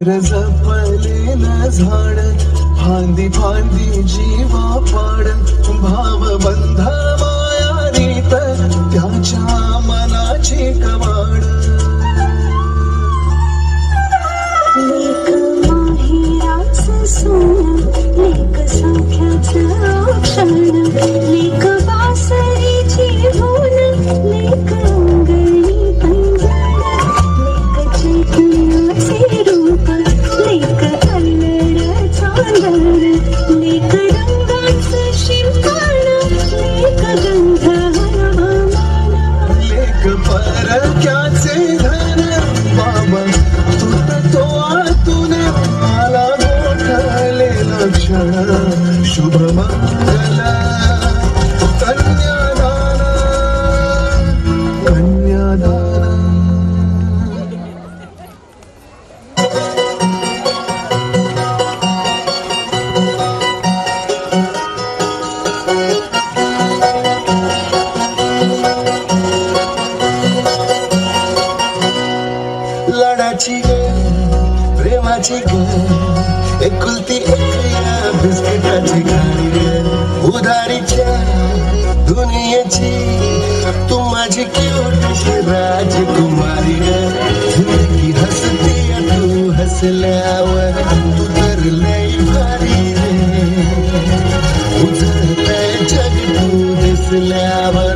रजपलेलं झाड फांदी फांदी जीवा पाड भाव बंध माया रीत त्याच्या मनाची कवाड लेक माहेराचं सोनं लेक सख्याचं औक्षण लेक बासरीची धून लेक अंगणी पंजण लेक चैतन्याचे रूप लेक अल्लड चांदण लेक रंगाचं शिंपण लेक गंध हवामान लेक परक्याचे धन बाबा तुटतो आतून मला गोठलेलं क्षण शुभ मंगल कन्यादान कन्यादान लाडाची ग प्रेमाची ग एकुलती एक या बिस्किटाची गाडी ग उधारीच्या दुनियेची तू माझी क्यूटशी राजकुमारी ग जिंदगी हसते तू हसल्यावर तू तर लय भारी रे उजळतंय जग तू दिसल्यावर